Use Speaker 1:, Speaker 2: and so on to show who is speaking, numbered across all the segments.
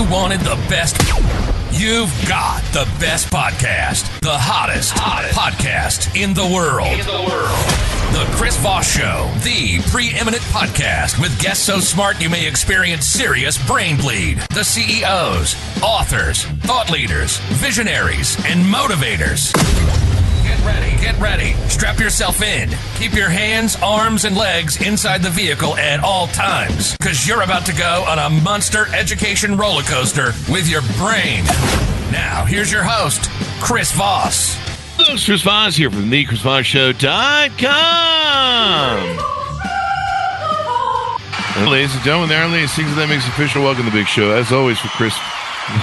Speaker 1: you wanted the best, you've got the best podcast. The hottest podcast in the world. The Chris Voss Show, the preeminent podcast with guests so smart you may experience serious brain bleed. The CEOs, authors, thought leaders, visionaries, and motivators. Get ready. Strap yourself in. Keep your hands, arms, and legs inside the vehicle at all times, because you're about to go on a monster education roller coaster with your brain. Now, here's your host, Chris Voss.
Speaker 2: Hello, it's Chris Voss here from thechrisvossshow.com. Ladies and gentlemen, there are ladies, things that makes official. Welcome to the big show. As always, for Chris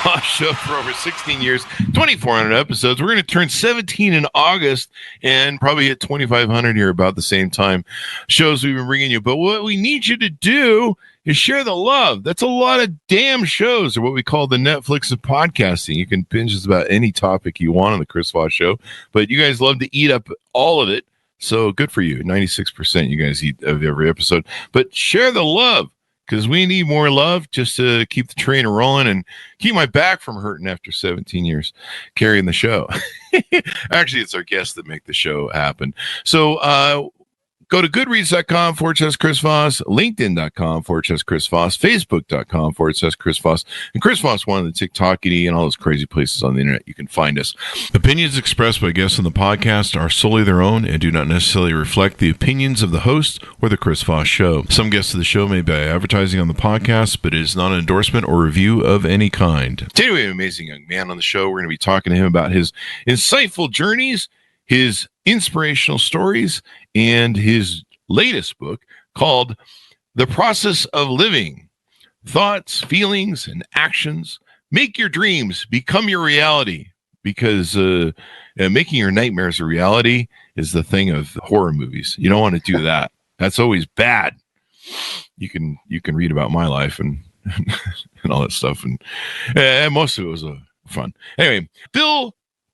Speaker 2: Voss Show for over 16 years, 2,400 episodes. We're going to turn 17 in August and probably hit 2,500 here about the same time. Shows we've been bringing you. But what we need you to do is share the love. That's a lot of damn shows, or what we call the Netflix of podcasting. You can binge just about any topic you want on the Chris Voss Show, but you guys love to eat up all of it. So good for you. 96% you guys eat of every episode. But share the love, because we need more love just to keep the train rolling and keep my back from hurting after 17 years carrying the show. Actually, it's our guests that make the show happen. So go to goodreads.com/Chris Voss, linkedin.com/Chris Voss, facebook.com/Chris Voss, and Chris Voss, one of the TikTokity and all those crazy places on the internet you can find us. Opinions expressed by guests on the podcast are solely their own and do not necessarily reflect the opinions of the host or the Chris Voss Show. Some guests of the show may be advertising on the podcast, but it is not an endorsement or review of any kind. Today we have an amazing young man on the show. We're going to be talking to him about his insightful journeys, his inspirational stories, and his latest book called The Process of Living. Thoughts, feelings, and actions. Make your dreams become your reality, because making your nightmares a reality is the thing of horror movies. You don't want to do that. That's always bad. You can read about my life and and all that stuff, and most of it was fun. Anyway, Bill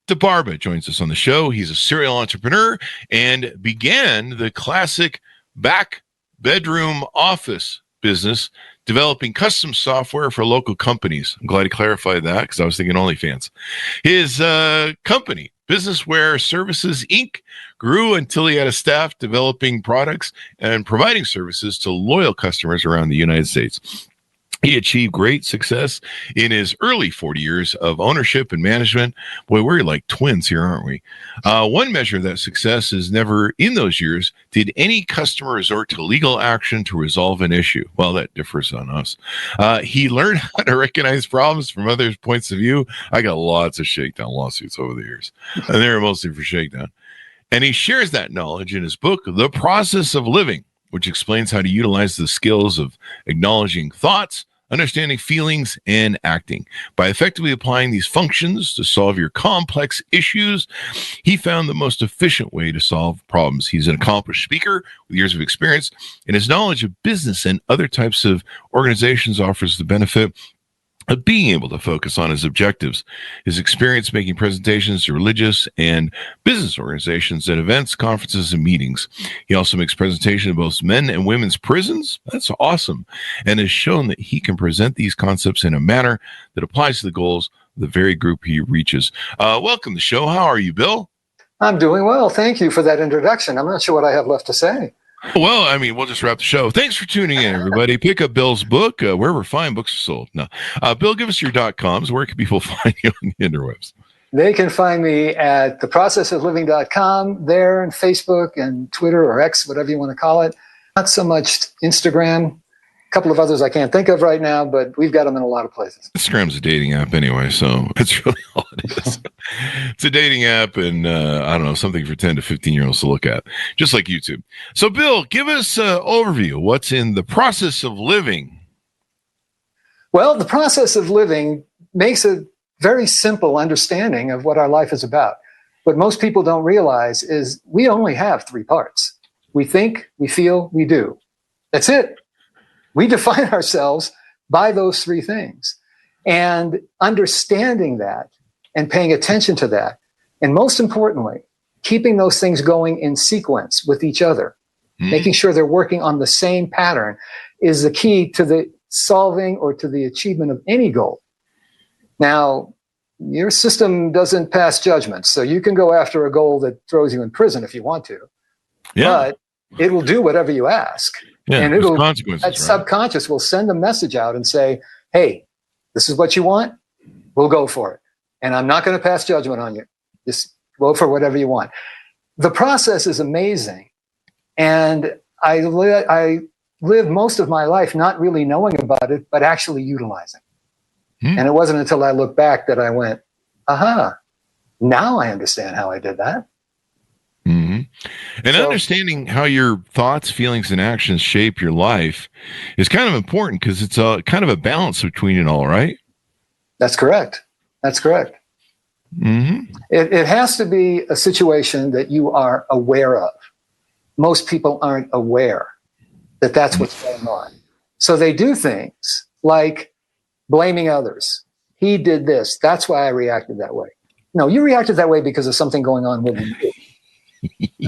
Speaker 2: DeBarba joins us on the show. He's a serial entrepreneur and began the classic back bedroom office business, developing custom software for local companies. I'm glad he clarified that, because I was thinking OnlyFans. His company, Businessware Services, Inc., grew until he had a staff developing products and providing services to loyal customers around the United States. He achieved great success in his early 40 years of ownership and management. Boy, we're like twins here, aren't we? One measure of that success is never in those years did any customer resort to legal action to resolve an issue. Well, that differs on us. He learned how to recognize problems from others' points of view. I got lots of shakedown lawsuits over the years, and they were mostly for shakedown. And he shares that knowledge in his book, The Process of Living, which explains how to utilize the skills of acknowledging thoughts, understanding feelings, and acting. By effectively applying these functions to solve your complex issues, he found the most efficient way to solve problems. He's an accomplished speaker with years of experience, and his knowledge of business and other types of organizations offers the benefit of being able to focus on his objectives. His experience making presentations to religious and business organizations at events, conferences, and meetings. He also makes presentations to both men and women's prisons. That's awesome. And has shown that he can present these concepts in a manner that applies to the goals of the very group he reaches. Welcome to the show. How are you, Bill?
Speaker 3: I'm doing well. Thank you for that introduction. I'm not sure what I have left to say.
Speaker 2: Well, I mean, we'll just wrap the show. Thanks for tuning in, everybody. Pick up Bill's book wherever fine books are sold. No, Bill, give us your .coms. Where can people find you on the interwebs?
Speaker 3: They can find me at theprocessofliving.com, there, and Facebook and Twitter or X, whatever you want to call it. Not so much Instagram. A couple of others I can't think of right now, but we've got them in a lot of places.
Speaker 2: Instagram's a dating app anyway, so that's really all it is. It's a dating app, and I don't know, something for 10 to 15-year-olds to look at, just like YouTube. So, Bill, give us an overview. What's in The Process of Living?
Speaker 3: Well, The Process of Living makes a very simple understanding of what our life is about. What most people don't realize is we only have three parts. We think, we feel, we do. That's it. We define ourselves by those three things. And understanding that and paying attention to that, and most importantly, keeping those things going in sequence with each other, making sure they're working on the same pattern, is the key to the solving or to the achievement of any goal. Now, your system doesn't pass judgment, so you can go after a goal that throws you in prison if you want to, but it will do whatever you ask.
Speaker 2: Yeah,
Speaker 3: and
Speaker 2: there's
Speaker 3: that
Speaker 2: consequences, right?
Speaker 3: subconscious will send a message out and say, hey, this is what you want, we'll go for it. And I'm not going to pass judgment on you. Just go for whatever you want. The process is amazing. And I lived most of my life not really knowing about it, but actually utilizing. And it wasn't until I looked back that I went, aha, now I understand how I did that.
Speaker 2: And understanding how your thoughts, feelings, and actions shape your life is kind of important because it's a kind of a balance between it all, right?
Speaker 3: That's correct. That's correct. It has to be a situation that you are aware of. Most people aren't aware that that's what's going on. So they do things like blaming others. He did this. That's why I reacted that way. No, you reacted that way because of something going on within you.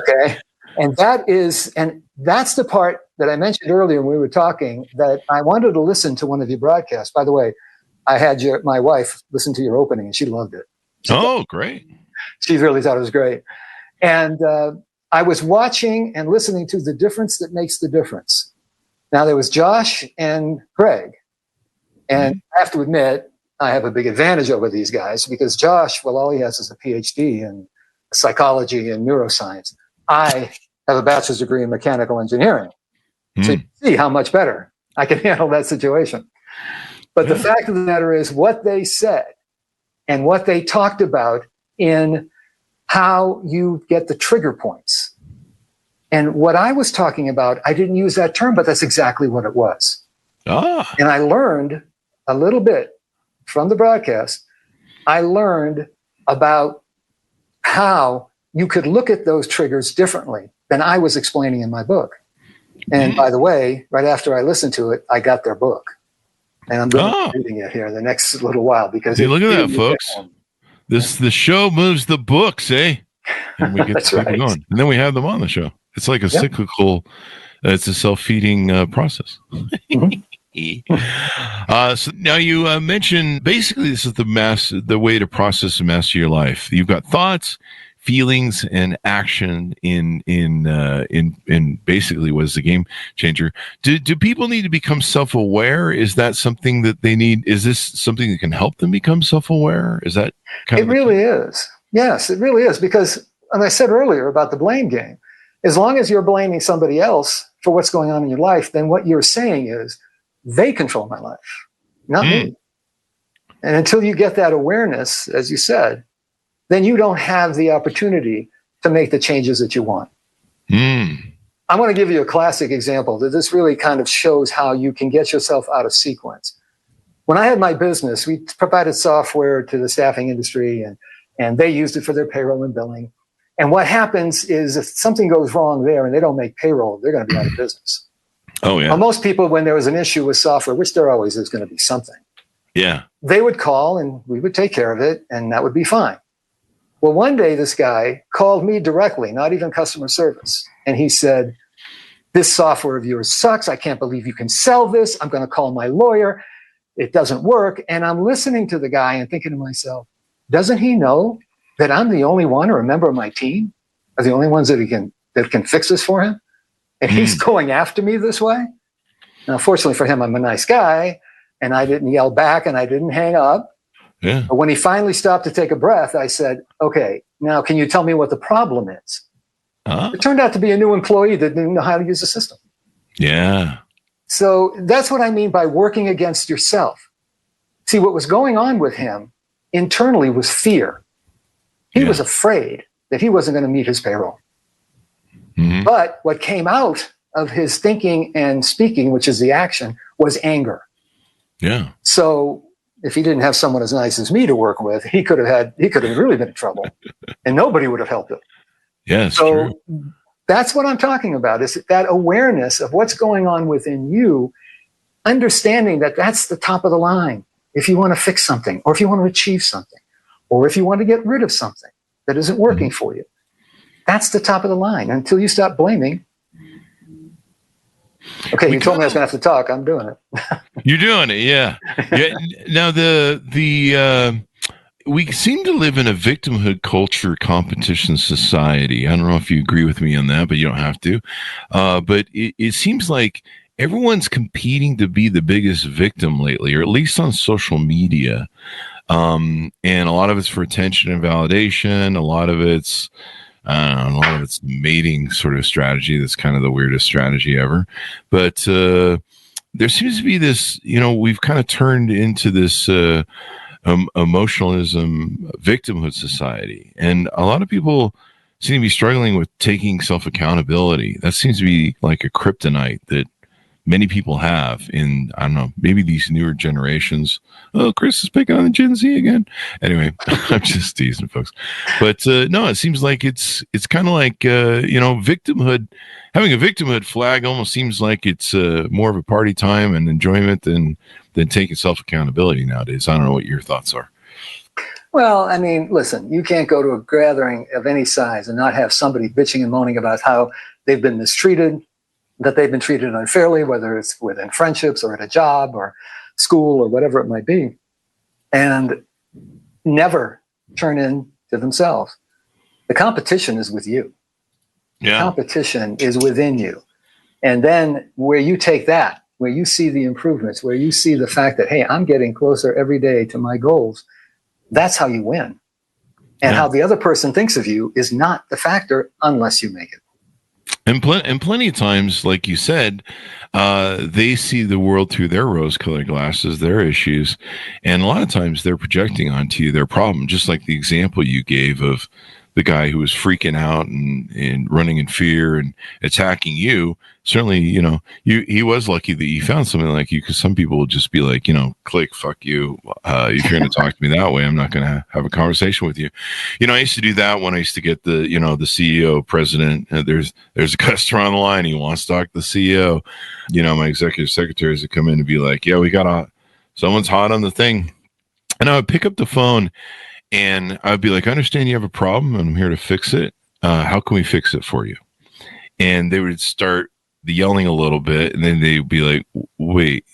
Speaker 3: Okay. And that's the part that I mentioned earlier when we were talking, that I wanted to listen to one of your broadcasts. By the way, I had my wife listen to your opening and she loved it.
Speaker 2: Great.
Speaker 3: She really thought it was great. And I was watching and listening to The Difference That Makes the Difference. Now there was Josh and Greg. And I have to admit, I have a big advantage over these guys because Josh, well, all he has is a PhD in psychology and neuroscience. I have a bachelor's degree in mechanical engineering. So you see how much better I can handle that situation. But the fact of the matter is what they said and what they talked about in how you get the trigger points. And what I was talking about, I didn't use that term, but that's exactly what it was. And I learned a little bit from the broadcast. I learned about how you could look at those triggers differently than I was explaining in my book. And by the way, right after I listened to it, I got their book. And I'm going to be reading it here in the next little while because
Speaker 2: look at that, folks. The show moves the books, eh? And we get to keep going. And then we have them on the show. It's like a cyclical, it's a self-feeding process. So now you mentioned basically this is the way to process and master your life. You've got thoughts, feelings, and action in basically what is the game changer. Do people need to become self-aware? Is that something that they need? Is this something that can help them become self-aware? Is that kind of? It really
Speaker 3: is. Yes, it really is. Because, as I said earlier about the blame game, as long as you're blaming somebody else for what's going on in your life, then what you're saying is, they control my life, not me. And until you get that awareness, as you said, then you don't have the opportunity to make the changes that you want. I want to give you a classic example that this really kind of shows how you can get yourself out of sequence. When I had my business, we provided software to the staffing industry and they used it for their payroll and billing. And what happens is if something goes wrong there and they don't make payroll, they're going to be out of business.
Speaker 2: Oh, yeah.
Speaker 3: Well, most people, when there was an issue with software, which there always is going to be something, they would call and we would take care of it and that would be fine. Well, one day this guy called me directly, not even customer service. And he said, this software of yours sucks. I can't believe you can sell this. I'm going to call my lawyer. It doesn't work. And I'm listening to the guy and thinking to myself, doesn't he know that I'm the only one or a member of my team are the only ones that can fix this for him? And he's going after me this way. Now, fortunately for him, I'm a nice guy, and I didn't yell back, and I didn't hang up. But when he finally stopped to take a breath, I said, okay, now can you tell me what the problem is? It turned out to be a new employee that didn't know how to use the system. So that's what I mean by working against yourself. See, what was going on with him internally was fear. He was afraid that he wasn't going to meet his payroll. But what came out of his thinking and speaking, which is the action, was anger. So if he didn't have someone as nice as me to work with, he could have really been in trouble and nobody would have helped him. So that's what I'm talking about, is that awareness of what's going on within you, understanding that that's the top of the line. If you want to fix something, or if you want to achieve something, or if you want to get rid of something that isn't working for you, that's the top of the line until you stop blaming. Okay, you told me I was going to have to talk. I'm doing it.
Speaker 2: You're doing it, yeah. Yeah. Now we seem to live in a victimhood culture competition society. I don't know if you agree with me on that, but you don't have to. But it seems like everyone's competing to be the biggest victim lately, or at least on social media. And a lot of it's for attention and validation. A lot of it's mating sort of strategy. That's kind of the weirdest strategy ever. But there seems to be this, we've kind of turned into this emotionalism victimhood society. And a lot of people seem to be struggling with taking self-accountability. That seems to be like a kryptonite that many people have in, I don't know, maybe these newer generations. Oh, Chris is picking on the Gen Z again. Anyway, I'm just teasing, folks. But no, it seems like it's kind of like, victimhood. Having a victimhood flag almost seems like it's more of a party time and enjoyment than taking self-accountability nowadays. I don't know what your thoughts are.
Speaker 3: Well, I mean, listen, you can't go to a gathering of any size and not have somebody bitching and moaning about how they've been mistreated, that they've been treated unfairly, whether it's within friendships or at a job or school or whatever it might be, and never turn in to themselves. The competition is with you.
Speaker 2: Yeah.
Speaker 3: Competition is within you. And then where you take that, where you see the improvements, where you see the fact that, hey, I'm getting closer every day to my goals, that's how you win. And how the other person thinks of you is not the factor unless you make it.
Speaker 2: And plenty of times, like you said, they see the world through their rose-colored glasses, their issues, and a lot of times they're projecting onto you their problem, just like the example you gave of the guy who was freaking out and running in fear and attacking you. Certainly, he was lucky that you found something like you, because some people will just be like, click, fuck you. If you're going to talk to me that way, I'm not going to have a conversation with you. I used to do that when I used to get the CEO, president. There's a customer on the line. He wants to talk to the CEO. My executive secretaries would come in and be like, yeah, someone's hot on the thing. And I would pick up the phone and I'd be like, I understand you have a problem and I'm here to fix it. How can we fix it for you? And they would start yelling a little bit, and then they'd be like, wait,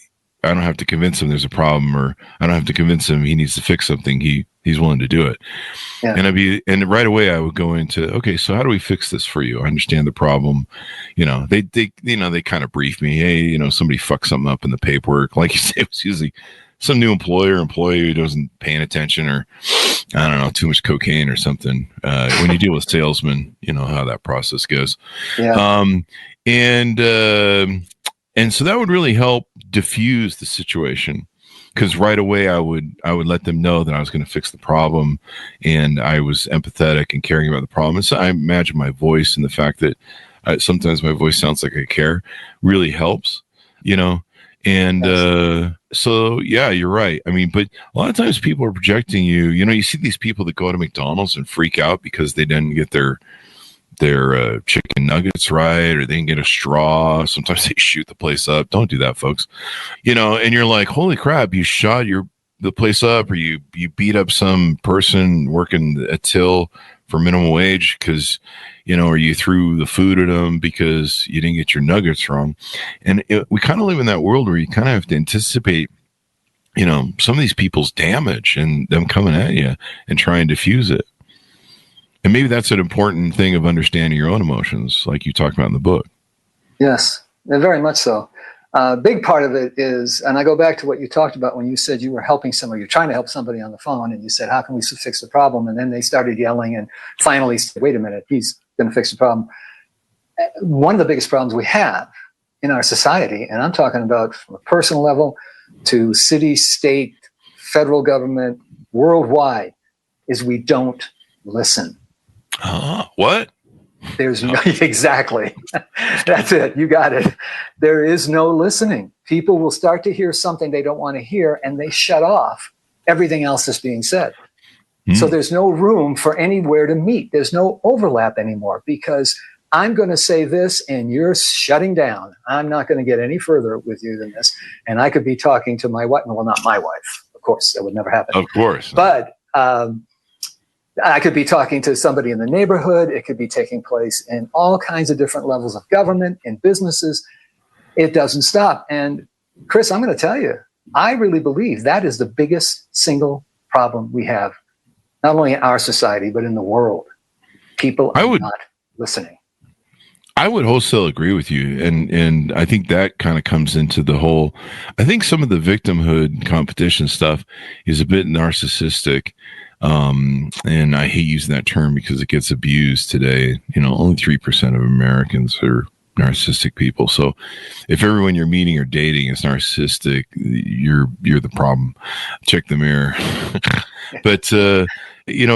Speaker 2: I don't have to convince him there's a problem, or I don't have to convince him he needs to fix something. He's willing to do it. Yeah. And right away I would go into, okay, so how do we fix this for you? I understand the problem. They kind of brief me. Hey, somebody fucked something up in the paperwork. Like you say, it was usually some new employee who doesn't paying attention, or I don't know, too much cocaine or something. When you deal with salesmen, you know how that process goes. Yeah. And so that would really help diffuse the situation, because right away I would let them know that I was going to fix the problem, and I was empathetic and caring about the problem. And so I imagine my voice and the fact that sometimes my voice sounds like I care really helps, And so, yeah, you're right. I mean, but a lot of times people are projecting you. You see these people that go to McDonald's and freak out because they didn't get their chicken nuggets right, or they didn't get a straw. Sometimes they shoot the place up. Don't do that, folks. And you're like, holy crap, you shot the place up, or you beat up some person working a till for minimum wage because, or you threw the food at them because you didn't get your nuggets wrong. And we kind of live in that world where you kind of have to anticipate, some of these people's damage and them coming at you and try and diffuse it. And maybe that's an important thing of understanding your own emotions, like you talked about in the book.
Speaker 3: Yes, very much so. A big part of it is, and I go back to what you talked about when you said you were helping somebody, you're trying to help somebody on the phone, and you said, how can we fix the problem? And then they started yelling and finally said, wait a minute, he's going to fix the problem. One of the biggest problems we have in our society, and I'm talking about from a personal level to city, state, federal government, worldwide, is we don't listen.
Speaker 2: What?
Speaker 3: There's no, exactly. That's it. You got it. There is no listening. People will start to hear something they don't want to hear, and they shut off everything else that's being said. So there's no room for anywhere to meet. There's no overlap anymore, because I'm going to say this and you're shutting down. I'm not going to get any further with you than this. And I could be talking to my wife. Well, not my wife. Of course, that would never happen.
Speaker 2: Of course.
Speaker 3: But I could be talking to somebody in the neighborhood. It could be taking place in all kinds of different levels of government, in businesses. It doesn't stop. And Chris, I'm going to tell you, I really believe that is the biggest single problem we have, not only in our society, but in the world. People are not listening.
Speaker 2: I would wholesale agree with you. And I think that kind of comes into the whole, I think some of the victimhood competition stuff is a bit narcissistic. And I hate using that term because it gets abused today. Only 3% of Americans are narcissistic people. So if everyone you're meeting or dating is narcissistic, you're the problem. Check the mirror. But,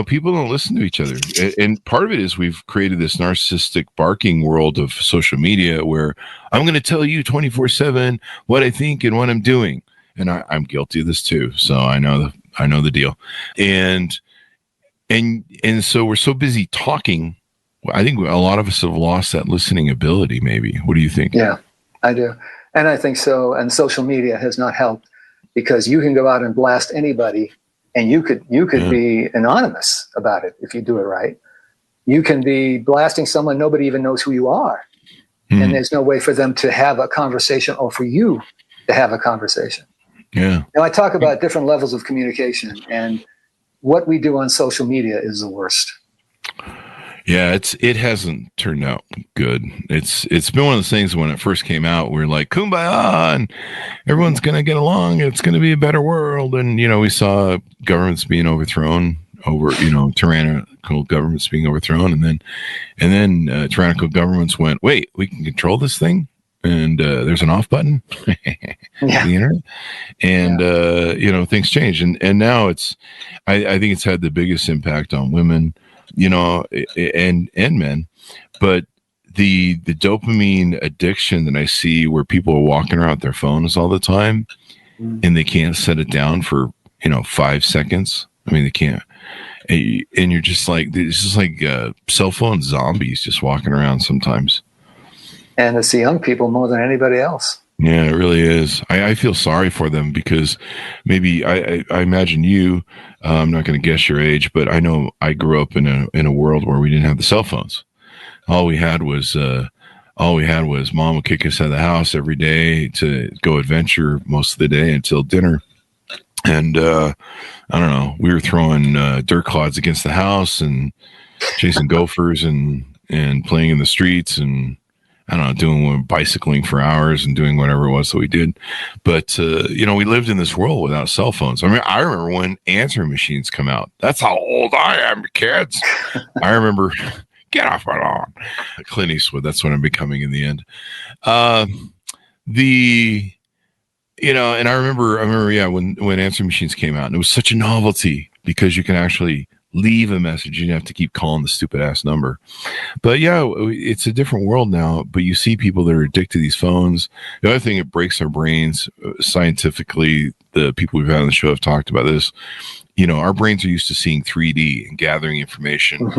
Speaker 2: people don't listen to each other. And part of it is we've created this narcissistic barking world of social media where I'm going to tell you 24/7 what I think and what I'm doing. And I'm guilty of this too. So I know the deal. And so we're so busy talking. I think a lot of us have lost that listening ability, maybe. What do you think?
Speaker 3: Yeah, I do. And I think so. And social media has not helped because you can go out and blast anybody and you could be anonymous about it if you do it right. You can be blasting someone, nobody even knows who you are. And there's no way for them to have a conversation or for you to have a conversation.
Speaker 2: Yeah.
Speaker 3: Now, I talk about different levels of communication, and what we do on social media is the worst.
Speaker 2: Yeah, it hasn't turned out good. It's been one of those things when it first came out, we're like, kumbaya, and everyone's going to get along. It's going to be a better world. And, we saw governments being overthrown tyrannical governments being overthrown. And then tyrannical governments went, wait, we can control this thing. And there's an off button, the internet, and things change. And now I think it's had the biggest impact on women, and men. But the dopamine addiction that I see, where people are walking around with their phones all the time, and they can't set it down for 5 seconds. I mean, they can't. And you're just like, it's just like cell phone zombies just walking around sometimes.
Speaker 3: And it's the young people more than anybody else.
Speaker 2: Yeah, it really is. I feel sorry for them because maybe I imagine you, I'm not going to guess your age, but I know I grew up in a world where we didn't have the cell phones. All we had was mom would kick us out of the house every day to go adventure most of the day until dinner. And I don't know, we were throwing dirt clods against the house and chasing gophers and playing in the streets and I don't know, doing bicycling for hours and doing whatever it was that we did. But, we lived in this world without cell phones. I mean, I remember when answering machines come out. That's how old I am, kids. I remember, get off my lawn. Clint Eastwood, that's what I'm becoming in the end. And I remember, when answering machines came out, and it was such a novelty because you can actually leave a message. You didn't have to keep calling the stupid ass number. But yeah, it's a different world now. But you see people that are addicted to these phones. The other thing, it breaks our brains scientifically. The people we've had on the show have talked about this. Our brains are used to seeing 3D and gathering information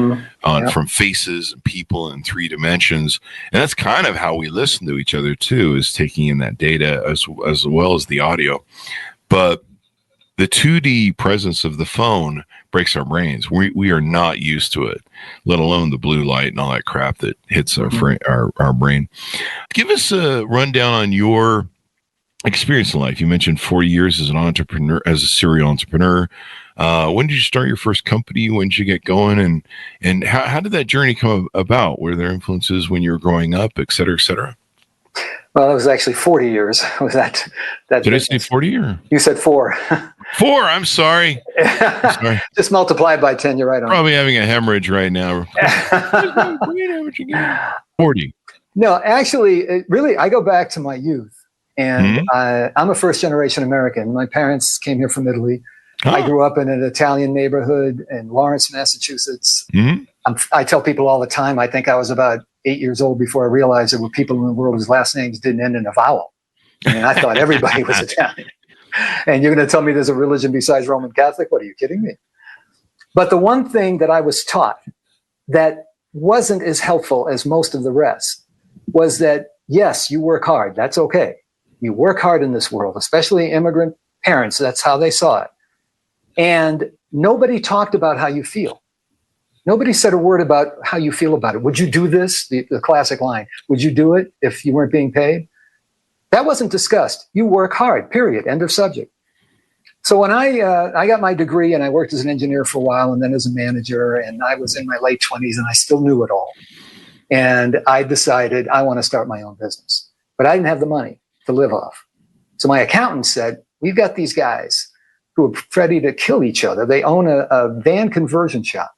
Speaker 2: from faces and people in 3 dimensions. And that's kind of how we listen to each other too, is taking in that data as well as the audio. But the 2D presence of the phone breaks our brains. We are not used to it, let alone the blue light and all that crap that hits our brain. Give us a rundown on your experience in life. You mentioned 40 years as an entrepreneur, as a serial entrepreneur. When did you start your first company? When did you get going? And how did that journey come about? Were there influences when you were growing up, et cetera, et cetera?
Speaker 3: Well, it was actually 40 years. Was that
Speaker 2: Did I say 40 or?
Speaker 3: You said 4.
Speaker 2: 4. I'm sorry.
Speaker 3: Just multiply by 10. You're right on.
Speaker 2: Probably having a hemorrhage right now. 40.
Speaker 3: No, actually, I go back to my youth. And I'm a first-generation American. My parents came here from Italy. Oh. I grew up in an Italian neighborhood in Lawrence, Massachusetts. I tell people all the time, I think I was about 8 years old before I realized there were people in the world whose last names didn't end in a vowel. I mean, I thought everybody was Italian. And you're going to tell me there's a religion besides Roman Catholic? What, are you kidding me? But the one thing that I was taught that wasn't as helpful as most of the rest was that, yes, you work hard. That's okay. You work hard in this world, especially immigrant parents. That's how they saw it. And nobody talked about how you feel. Nobody said a word about how you feel about it. Would you do this? The classic line. Would you do it if you weren't being paid? That wasn't discussed. You work hard, period, end of subject. So when I got my degree and I worked as an engineer for a while and then as a manager, and I was in my late 20s and I still knew it all. And I decided I want to start my own business, but I didn't have the money to live off. So my accountant said, we've got these guys who are ready to kill each other. They own a van conversion shop.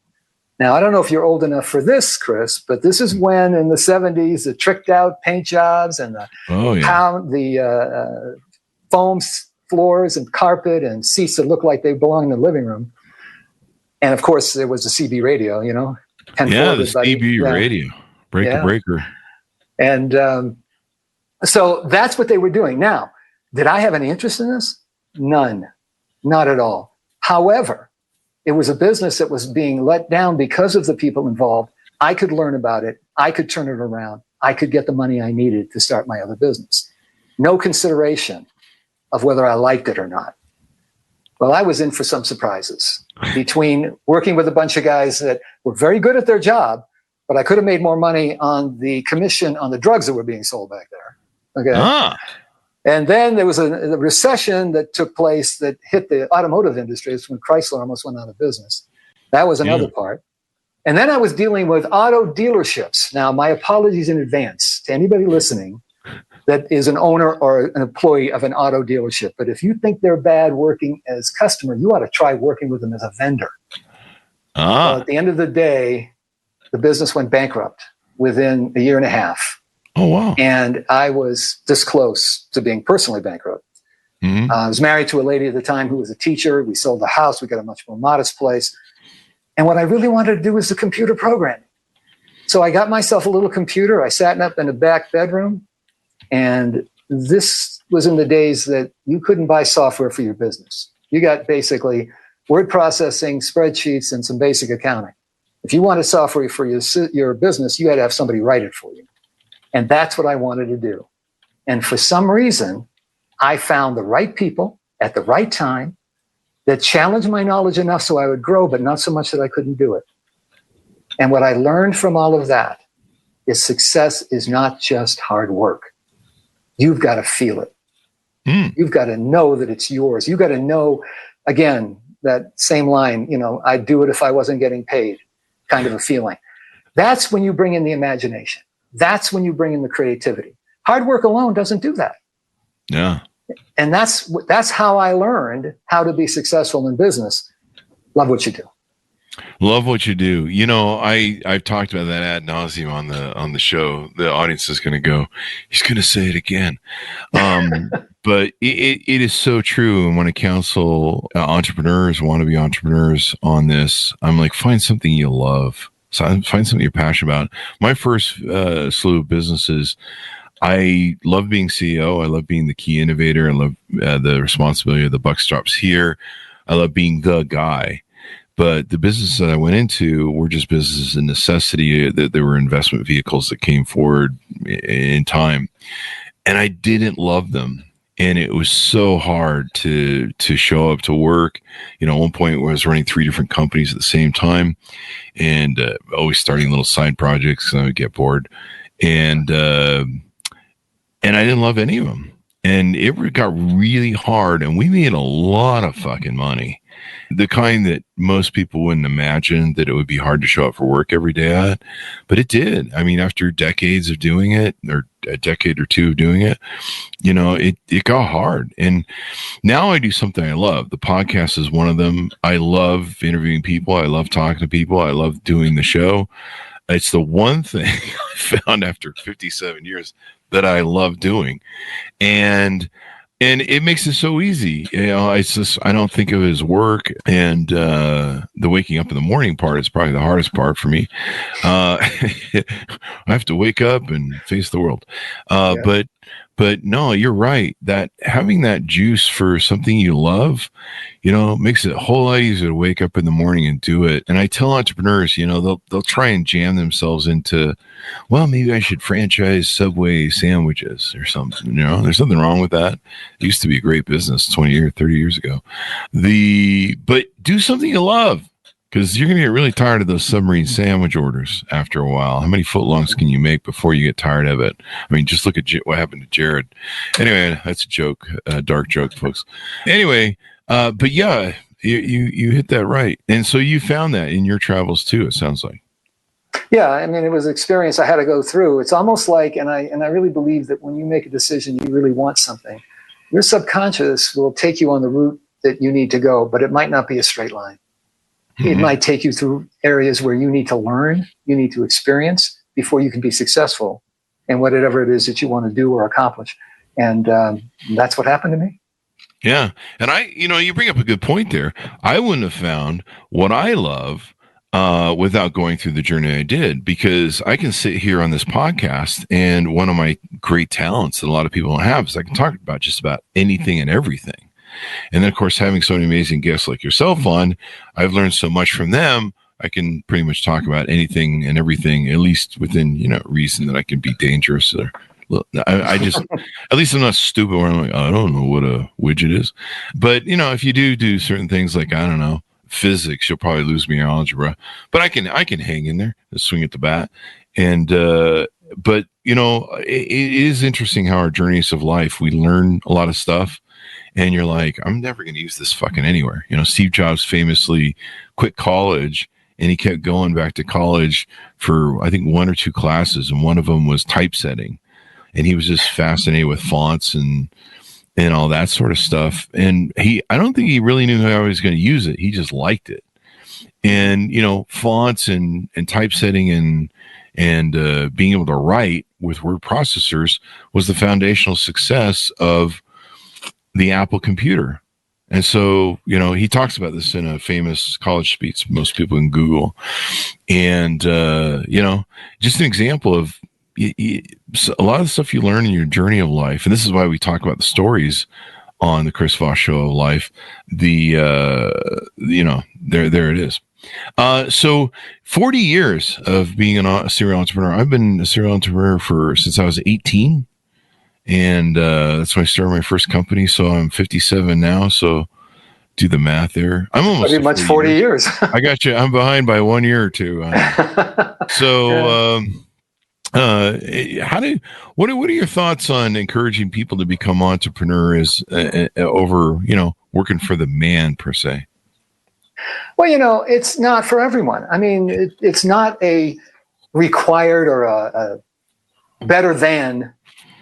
Speaker 3: Now, I don't know if you're old enough for this, Chris, but this is when in the 70s, the tricked out paint jobs and the foam floors and carpet and seats that looked like they belonged in the living room. And of course, there was a CB radio, you know.
Speaker 2: The CB radio, the breaker.
Speaker 3: And so that's what they were doing. Now, did I have any interest in this? None, not at all. However, it was a business that was being let down because of the people involved. I could learn about it. I could turn it around. I could get the money I needed to start my other business. No consideration of whether I liked it or not. Well, I was in for some surprises between working with a bunch of guys that were very good at their job, but I could have made more money on the commission on the drugs that were being sold back there. Okay. And then there was a recession that took place that hit the automotive industry. It's when Chrysler almost went out of business. That was another part. And then I was dealing with auto dealerships. Now, my apologies in advance to anybody listening that is an owner or an employee of an auto dealership. But if you think they're bad working as customer, you ought to try working with them as a vendor. Well, at the end of the day, the business went bankrupt within a year and a half.
Speaker 2: Oh, wow.
Speaker 3: And I was this close to being personally bankrupt. Mm-hmm. I was married to a lady at the time who was a teacher. We sold the house. We got a much more modest place. And what I really wanted to do was the computer programming. So I got myself a little computer. I sat up in a back bedroom. And this was in the days that you couldn't buy software for your business. You got basically word processing, spreadsheets, and some basic accounting. If you wanted software for your business, you had to have somebody write it for you. And that's what I wanted to do. And for some reason, I found the right people at the right time that challenged my knowledge enough so I would grow, but not so much that I couldn't do it. And what I learned from all of that is success is not just hard work. You've got to feel it. You've got to know that it's yours. You've got to know, again, that same line, you know, I'd do it if I wasn't getting paid, kind of a feeling. That's when you bring in the imagination. That's when you bring in the creativity. Hard work alone doesn't do that.
Speaker 2: Yeah.
Speaker 3: And that's how I learned how to be successful in business. Love what you do.
Speaker 2: Love what you do. You know, I've talked about that ad nauseum on the show. The audience is going to go, he's going to say it again. But it is so true. And when I counsel entrepreneurs, wannabe entrepreneurs on this, I'm like, find something you love. So find something you're passionate about. My first slew of businesses, I love being CEO. I love being the key innovator. I love the responsibility of the buck stops here. I love being the guy. But the businesses that I went into were just businesses of necessity. There were investment vehicles that came forward in time. And I didn't love them. And it was so hard to show up to work. You know, at one point where I was running 3 different companies at the same time and always starting little side projects, and I would get bored. And I didn't love any of them. And it got really hard, and we made a lot of fucking money. The kind that most people wouldn't imagine that it would be hard to show up for work every day at, but it did. I mean, after decades of doing it, or a decade or two of doing it, you know, it got hard. And now I do something I love. The podcast is one of them. I love interviewing people. I love talking to people. I love doing the show. It's the one thing I found after 57 years that I love doing. And it makes it so easy. You know, it's just, I don't think of it as work. And the waking up in the morning part is probably the hardest part for me. I have to wake up and face the world. But no, you're right. That having that juice for something you love, you know, makes it a whole lot easier to wake up in the morning and do it. And I tell entrepreneurs, you know, they'll try and jam themselves into, well, maybe I should franchise Subway sandwiches or something. You know, there's nothing wrong with that. It used to be a great business 20 years, 30 years ago. But do something you love. Because you're going to get really tired of those submarine sandwich orders after a while. How many footlongs can you make before you get tired of it? I mean, just look at what happened to Jared. Anyway, that's a joke, a dark joke, folks. Anyway, but yeah, you hit that right. And so you found that in your travels too, it sounds like.
Speaker 3: Yeah, I mean, it was an experience I had to go through. It's almost like, and I really believe that when you make a decision, you really want something, your subconscious will take you on the route that you need to go, but it might not be a straight line. It might take you through areas where you need to learn, you need to experience before you can be successful in whatever it is that you want to do or accomplish. And that's what happened to me.
Speaker 2: Yeah. And you bring up a good point there. I wouldn't have found what I love without going through the journey I did, because I can sit here on this podcast, and one of my great talents that a lot of people don't have is I can talk about just about anything and everything. And then, of course, having so many amazing guests like yourself on, I've learned so much from them. I can pretty much talk about anything and everything, at least within, reason that I can be dangerous. Or, I just, at least I'm not stupid where I'm like, I don't know what a widget is. But, if you do certain things like, I don't know, physics, you'll probably lose me in algebra. But I can hang in there and swing at the bat. And, but, it is interesting how our journeys of life, we learn a lot of stuff. And you're like, I'm never going to use this fucking anywhere. Steve Jobs famously quit college, and he kept going back to college for, I think, 1 or 2 classes. And one of them was typesetting. And he was just fascinated with fonts and all that sort of stuff. And I don't think he really knew how he was going to use it. He just liked it. And, fonts and typesetting and being able to write with word processors was the foundational success of the Apple computer. And so, he talks about this in a famous college speech most people can Google. And, just an example of a lot of the stuff you learn in your journey of life. And this is why we talk about the stories on the Chris Voss Show of Life. There it is. So 40 years of being a serial entrepreneur. I've been a serial entrepreneur since I was 18. And that's when I started my first company. So I'm 57 now. So do the math there. I'm almost
Speaker 3: pretty much 40 years.
Speaker 2: I got you. I'm behind by 1 year or 2. So, what are your thoughts on encouraging people to become entrepreneurs over, working for the man per se?
Speaker 3: Well, it's not for everyone. I mean, it's not a required or a better than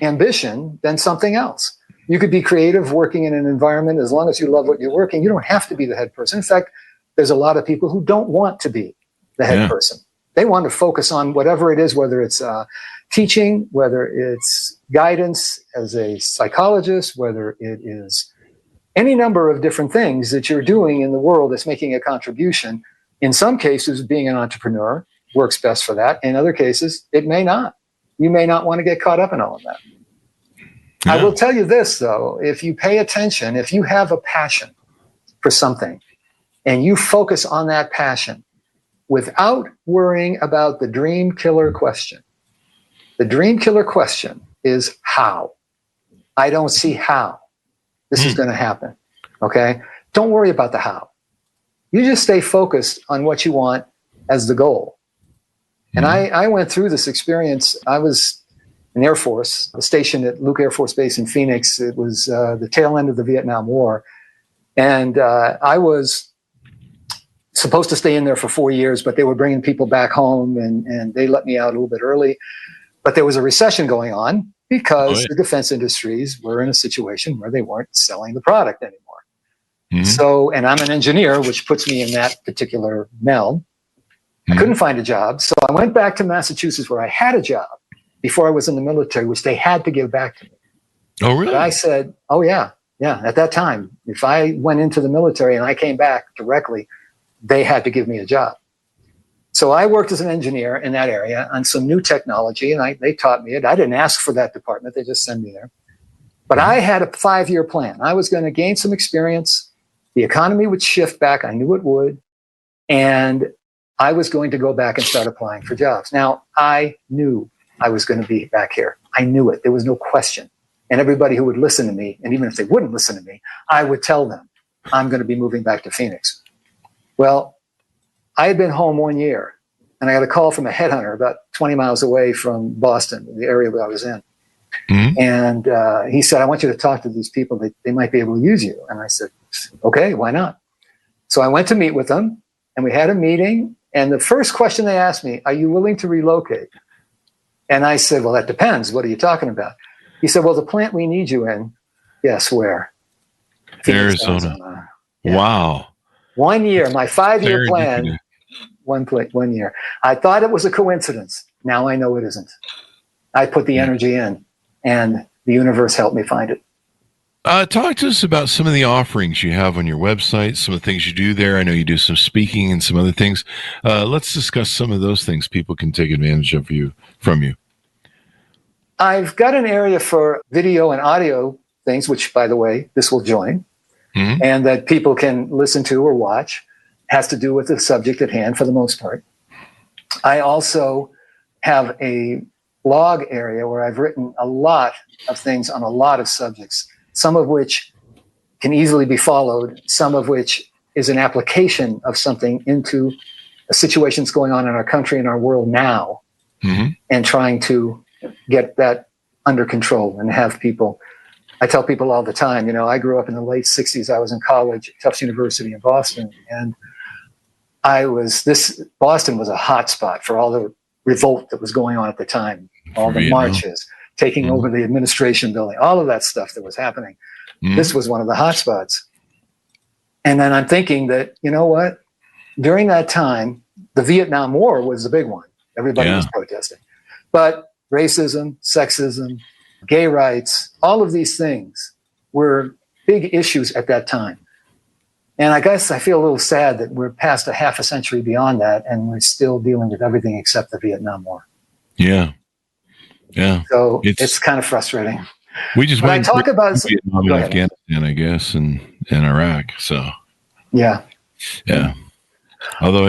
Speaker 3: ambition than something else. You could be creative working in an environment as long as you love what you're working. You don't have to be the head person. In fact, there's a lot of people who don't want to be the head person. They want to focus on whatever it is, whether it's teaching, whether it's guidance as a psychologist, whether it is any number of different things that you're doing in the world that's making a contribution. In some cases, being an entrepreneur works best for that. In other cases, it may not. You may not want to get caught up in all of that. Yeah. I will tell you this, though. If you pay attention, if you have a passion for something and you focus on that passion without worrying about the dream killer question, the dream killer question is how. I don't see how this is going to happen. Okay? Don't worry about the how. You just stay focused on what you want as the goal. And I went through this experience. I was in Air Force, stationed at Luke Air Force Base in Phoenix. It was the tail end of the Vietnam War. And I was supposed to stay in there for 4 years, but they were bringing people back home, and they let me out a little bit early. But there was a recession going on because the defense industries were in a situation where they weren't selling the product anymore. So, and I'm an engineer, which puts me in that particular meld. I couldn't find a job. So I went back to Massachusetts where I had a job before I was in the military, which they had to give back to me.
Speaker 2: Oh, really?
Speaker 3: But I said, oh, yeah. Yeah. At that time, if I went into the military and I came back directly, they had to give me a job. So I worked as an engineer in that area on some new technology, and they taught me it. I didn't ask for that department. They just sent me there. But I had a 5-year plan. I was going to gain some experience. The economy would shift back. I knew it would. And I was going to go back and start applying for jobs. Now, I knew I was going to be back here. I knew it. There was no question. And everybody who would listen to me, and even if they wouldn't listen to me, I would tell them, I'm going to be moving back to Phoenix. Well, I had been home 1 year, and I got a call from a headhunter about 20 miles away from Boston, the area that I was in.
Speaker 2: Mm-hmm.
Speaker 3: And he said, I want you to talk to these people. They might be able to use you. And I said, okay, why not? So I went to meet with them, and we had a meeting. And the first question they asked me, are you willing to relocate? And I said, well, that depends. What are you talking about? He said, well, the plant we need you in, guess where? Phoenix,
Speaker 2: Arizona.
Speaker 3: Yeah.
Speaker 2: Wow.
Speaker 3: 1 year, my 5-year plan, 1 year. I thought it was a coincidence. Now I know it isn't. I put the energy in, and the universe helped me find it.
Speaker 2: Talk to us about some of the offerings you have on your website, some of the things you do there. I know you do some speaking and some other things. Let's discuss some of those things people can take advantage of from you.
Speaker 3: I've got an area for video and audio things, which, by the way, this will join, and that people can listen to or watch. It has to do with the subject at hand for the most part. I also have a blog area where I've written a lot of things on a lot of subjects, some of which can easily be followed, some of which is an application of something into situations going on in our country and our world now, and trying to get that under control and have people. I tell people all the time, I grew up in the late 60s. I was in college at Tufts University in Boston, and Boston was a hot spot for all the revolt that was going on at the time, all the marches, taking over the administration building, all of that stuff that was happening. This was one of the hot spots. And then I'm thinking that, you know what? During that time, the Vietnam War was the big one. Everybody was protesting. But racism, sexism, gay rights, all of these things were big issues at that time. And I guess I feel a little sad that we're past a half a century beyond that, and we're still dealing with everything except the Vietnam War.
Speaker 2: Yeah. Yeah.
Speaker 3: So it's kind of frustrating.
Speaker 2: We just
Speaker 3: went talk about
Speaker 2: Vietnam and Afghanistan, I guess, and Iraq. So
Speaker 3: yeah.
Speaker 2: Although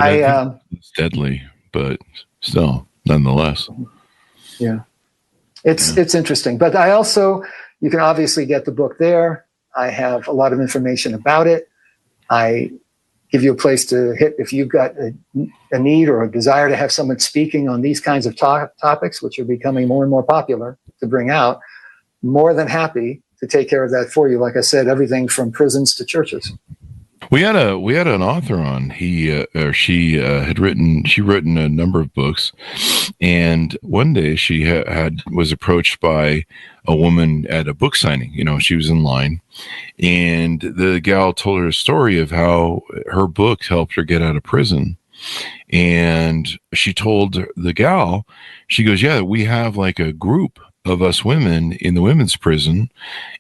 Speaker 2: it's deadly, but still, nonetheless.
Speaker 3: Yeah. It's interesting. But you can obviously get the book there. I have a lot of information about it. I give you a place to hit if you've got a need or a desire to have someone speaking on these kinds of topics, which are becoming more and more popular to bring out. More than happy to take care of that for you. Like I said, everything from prisons to churches.
Speaker 2: We had an author on. She had written a number of books, and one day she was approached by a woman at a book signing. She was in line, and the gal told her a story of how her book helped her get out of prison. And she told the gal, she goes, "Yeah, we have like a group of us women in the women's prison,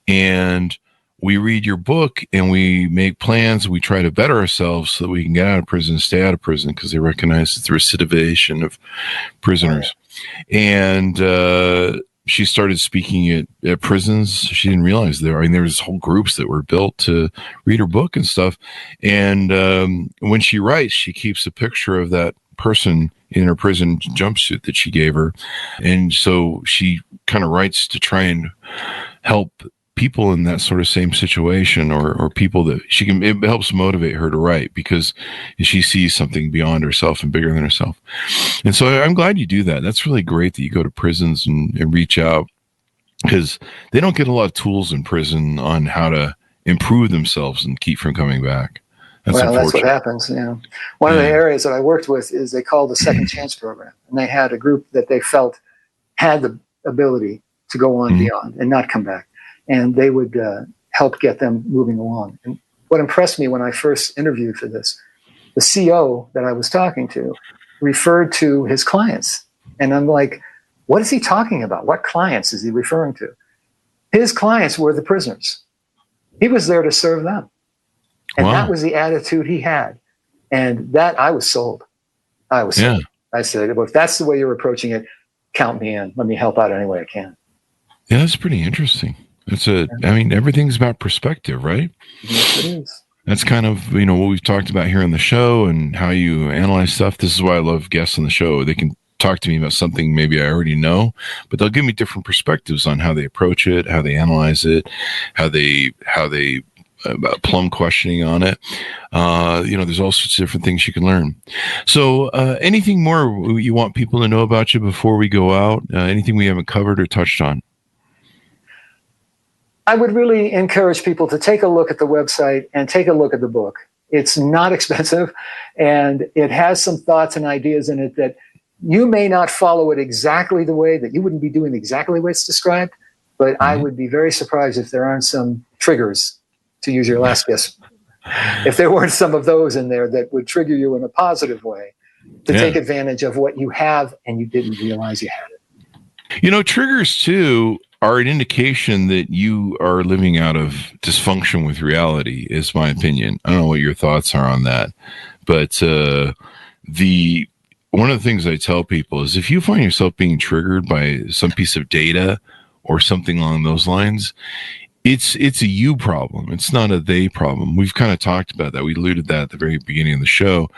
Speaker 2: and we read your book and we make plans. We try to better ourselves so that we can get out of prison, stay out of prison," because they recognize the recidivation of prisoners. And she started speaking at prisons. She didn't realize there was whole groups that were built to read her book and stuff. And when she writes, she keeps a picture of that person in her prison jumpsuit that she gave her. And so she kind of writes to try and help people in that sort of same situation, or people that it helps motivate her to write because she sees something beyond herself and bigger than herself. And so I'm glad you do that. That's really great that you go to prisons and reach out, because they don't get a lot of tools in prison on how to improve themselves and keep from coming back.
Speaker 3: That's what happens. One of the areas that I worked with is they called the Second Chance Program, and they had a group that they felt had the ability to go on beyond and not come back, and they would help get them moving along. And what impressed me when I first interviewed for this, the CO that I was talking to referred to his clients, and I'm like, what is he talking about? What clients is he referring to? His clients were the prisoners. He was there to serve them. And that was the attitude he had. And that I was sold. Sold. I said, well, if that's the way you're approaching it, count me in. Let me help out any way I can.
Speaker 2: Yeah, that's pretty interesting. Everything's about perspective, right?
Speaker 3: Yes, it is.
Speaker 2: That's kind of, what we've talked about here on the show and how you analyze stuff. This is why I love guests on the show. They can talk to me about something maybe I already know, but they'll give me different perspectives on how they approach it, how they analyze it, how they plum questioning on it. There's all sorts of different things you can learn. So anything more you want people to know about you before we go out? Anything we haven't covered or touched on?
Speaker 3: I would really encourage people to take a look at the website and take a look at the book. It's not expensive, and it has some thoughts and ideas in it that you may not follow it exactly the way that you wouldn't be doing exactly what it's described, but I would be very surprised if there aren't some triggers, to use your last guess. If there weren't some of those in there that would trigger you in a positive way to take advantage of what you have and you didn't realize you had it.
Speaker 2: Triggers too are an indication that you are living out of dysfunction with reality, is my opinion. I don't know what your thoughts are on that, but one of the things I tell people is if you find yourself being triggered by some piece of data or something along those lines, it's a you problem. It's not a they problem. We've kind of talked about that. We alluded to that at the very beginning of the show.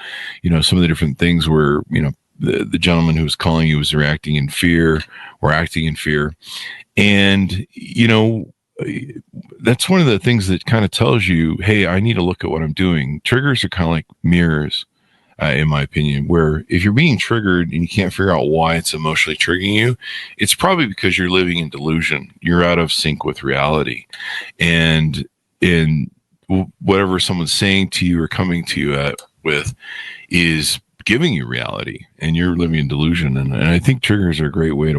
Speaker 2: Some of the different things where, the gentleman who was calling you was reacting in fear or acting in fear. And, that's one of the things that kind of tells you, hey, I need to look at what I'm doing. Triggers are kind of like mirrors, in my opinion, where if you're being triggered and you can't figure out why it's emotionally triggering you, it's probably because you're living in delusion. You're out of sync with reality. And in whatever someone's saying to you or coming to you with is giving you reality, and you're living in delusion. And I think triggers are a great way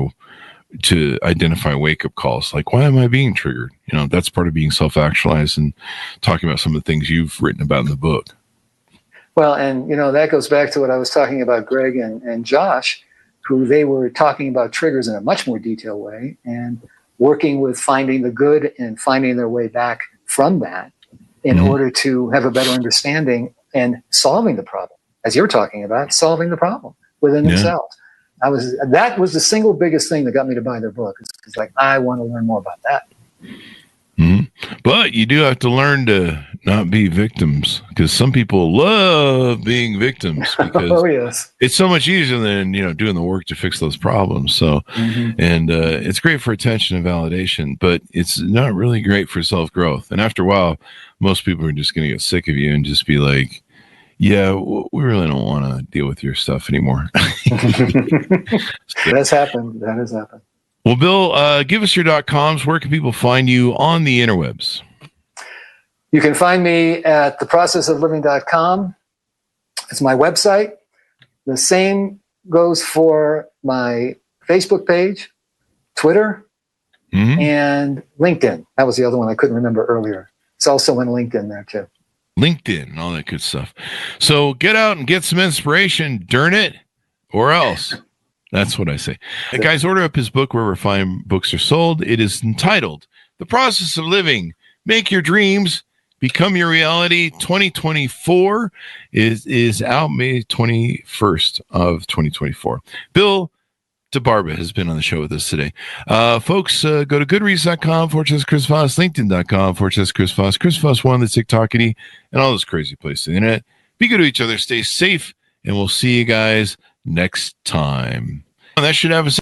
Speaker 2: to identify wake-up calls. Like, why am I being triggered? That's part of being self-actualized and talking about some of the things you've written about in the book.
Speaker 3: Well, and that goes back to what I was talking about, Greg and Josh, who they were talking about triggers in a much more detailed way and working with finding the good and finding their way back from that in order to have a better understanding and solving the problem, as you're talking about, solving the problem within themselves. That was the single biggest thing that got me to buy their book. It's like, I want to learn more about that.
Speaker 2: But you do have to learn to not be victims, because some people love being victims because it's so much easier than doing the work to fix those problems. So and it's great for attention and validation, but it's not really great for self-growth. And after a while, most people are just going to get sick of you and just be like, yeah, we really don't want to deal with your stuff anymore.
Speaker 3: That has happened.
Speaker 2: Well, Bill, give us your .coms. Where can people find you on the interwebs?
Speaker 3: You can find me at theprocessofliving.com. It's my website. The same goes for my Facebook page, Twitter, and LinkedIn. That was the other one I couldn't remember earlier. It's also on LinkedIn there, too.
Speaker 2: LinkedIn and all that good stuff. So get out and get some inspiration, darn it, or else. That's what I say. Guys, order up his book wherever fine books are sold. It is entitled The Process of Living. Make Your Dreams Become Your Reality. 2024 is out May 21st of 2024. Bill DeBarba has been on the show with us today. Folks, go to goodreads.com/Chris Voss, LinkedIn.com/Chris Voss, Chris Voss 1, the TikTokity, and all those crazy places on the internet. Be good to each other, stay safe, and we'll see you guys next time. And that should have us.